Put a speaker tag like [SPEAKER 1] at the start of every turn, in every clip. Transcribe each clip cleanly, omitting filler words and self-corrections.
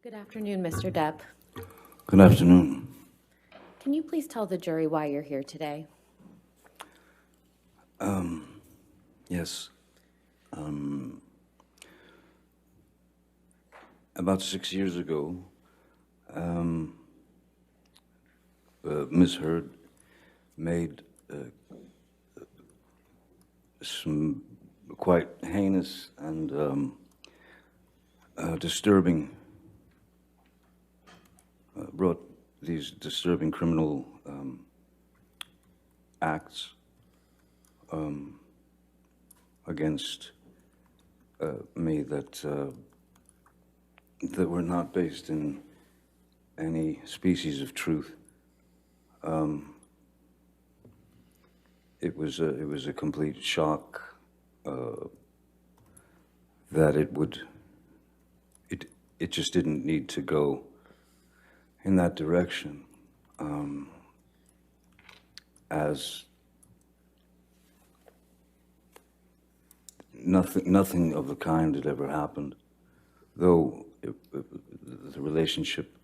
[SPEAKER 1] Good afternoon, Mr. Depp.
[SPEAKER 2] Good afternoon.
[SPEAKER 1] Can you please tell the jury why you're here today?
[SPEAKER 2] Yes. About 6 years ago, Ms. Heard made some quite heinous and disturbing, brought these disturbing criminal acts against me that were not based in any species of truth. It was a complete shock that it just didn't need to go in that direction, as nothing of the kind had ever happened, though the relationship,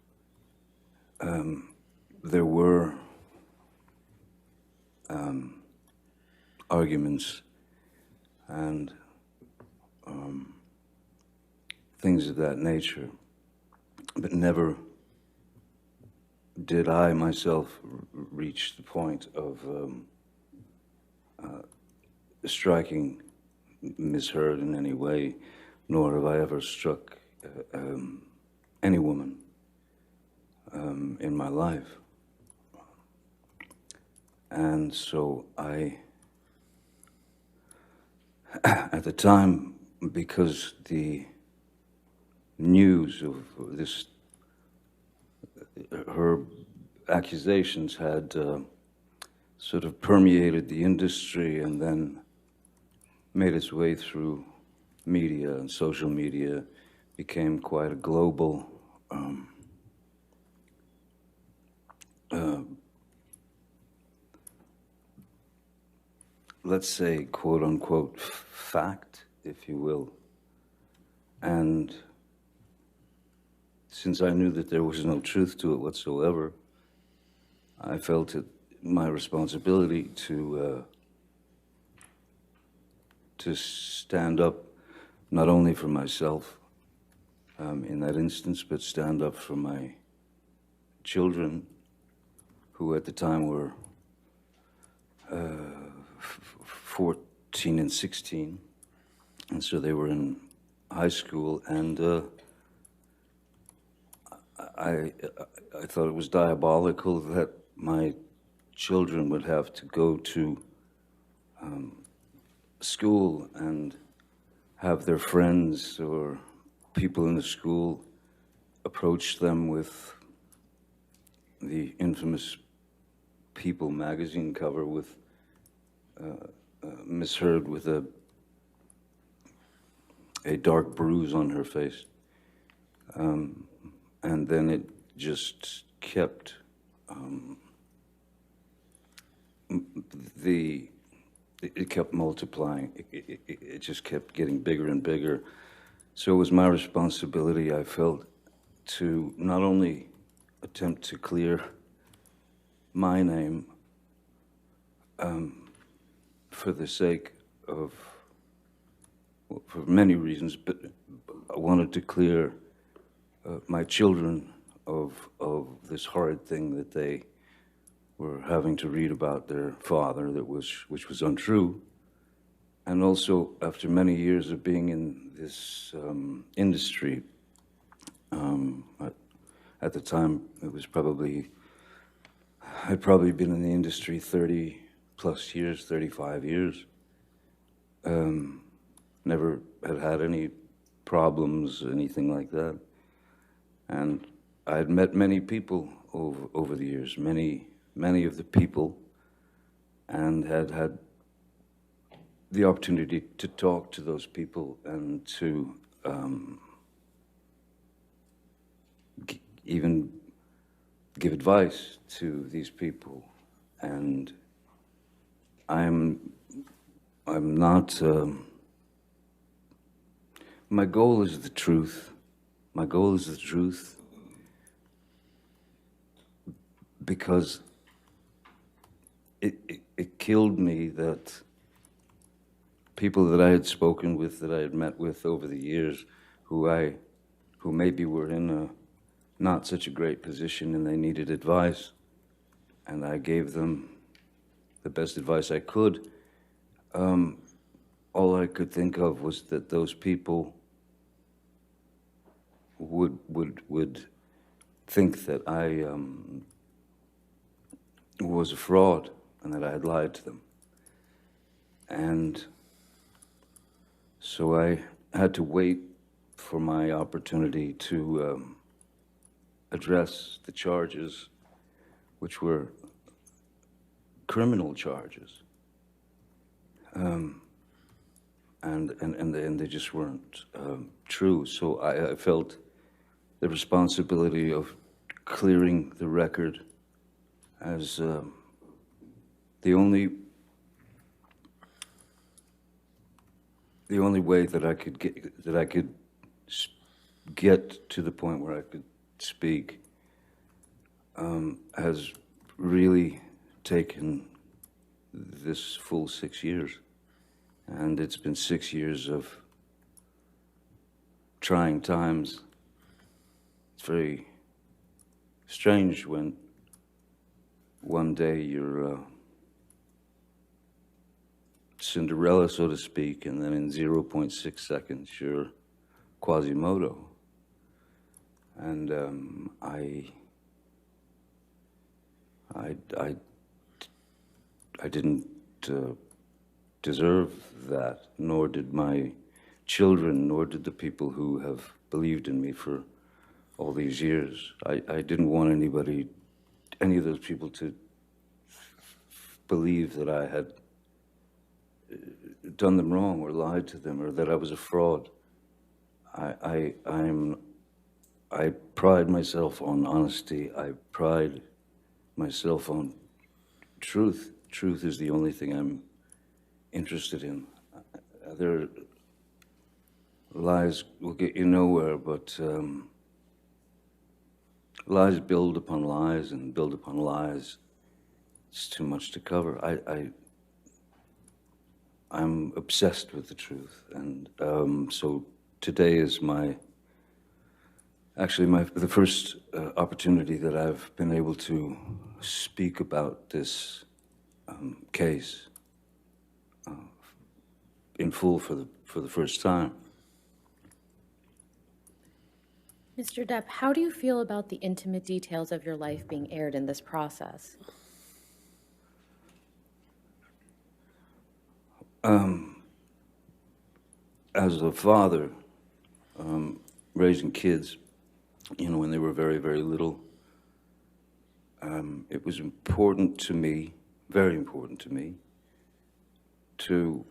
[SPEAKER 2] there were arguments and things of that nature, but never did I myself reach the point of striking Ms. Heard in any way, nor have I ever struck any woman in my life. And so at the time, because the news of this, her accusations had sort of permeated the industry and then made its way through media and social media, became quite a global let's say, quote unquote, fact, if you will. And since I knew that there was no truth to it whatsoever, I felt it my responsibility to stand up not only for myself in that instance, but stand up for my children, who at the time were 14 and 16, and so they were in high school, and I thought it was diabolical that my children would have to go to school and have their friends or people in the school approach them with the infamous People magazine cover with Ms. Heard with a dark bruise on her face. And then it just kept, it kept multiplying. It just kept getting bigger and bigger. So it was my responsibility, I felt, to not only attempt to clear my name for the sake of, well, for many reasons, but I wanted to clear my children of this horrid thing that they were having to read about their father, which was untrue. And also, after many years of being in this industry, at the time, it was probably, I'd probably been in the industry 30 plus years, 35 years. Never had any problems, anything like that. And I had met many people over the years, many of the people, and had the opportunity to talk to those people and to even give advice to these people. And I'm not, my goal is the truth. My goal is the truth, because it killed me that people that I had spoken with, that I had met with over the years, who maybe were in a not such a great position and they needed advice, and I gave them the best advice I could. All I could think of was that those people would think that I was a fraud and that I had lied to them. And so I had to wait for my opportunity to address the charges, which were criminal charges. And they just weren't true. So I felt the responsibility of clearing the record as the only way that I could get to the point where I could speak has really taken this full 6 years. And it's been 6 years of trying times. It's very strange when one day you're Cinderella, so to speak, and then in 0.6 seconds you're Quasimodo. And I didn't deserve that, nor did my children, nor did the people who have believed in me for all these years. I didn't want any of those people to believe that I had done them wrong or lied to them or that I was a fraud. I pride myself on honesty. I pride myself on truth. Truth is the only thing I'm interested in. Other lies will get you nowhere, but lies build upon lies and build upon lies. It's too much to cover. I'm obsessed with the truth, and so today is the first opportunity that I've been able to speak about this case in full for the first time.
[SPEAKER 1] Mr. Depp, how do you feel about the intimate details of your life being aired in this process?
[SPEAKER 2] As a father, raising kids, when they were very, very little, it was important to me, very important to me, to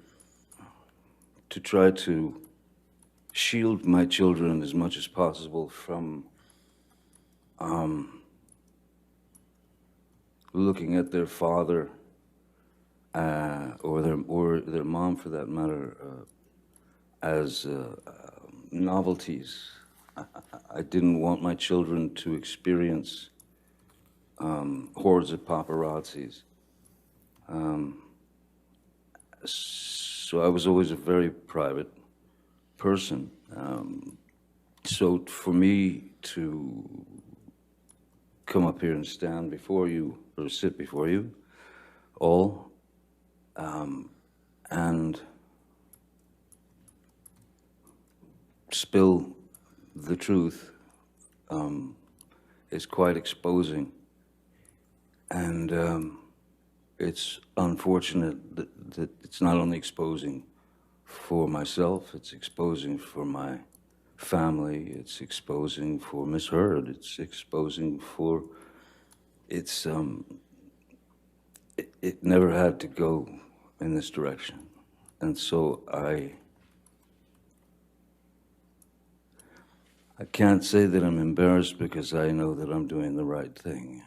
[SPEAKER 2] try to shield my children as much as possible from looking at their father or their mom, for that matter, as novelties. I didn't want my children to experience hordes of paparazzis. So I was always a very private person. So for me to come up here and stand before you, or sit before you all, and spill the truth is quite exposing. And it's unfortunate that it's not only exposing for myself, it's exposing for my family, it's exposing for Miss Heard, it's exposing for, it never had to go in this direction. And so I can't say that I'm embarrassed, because I know that I'm doing the right thing.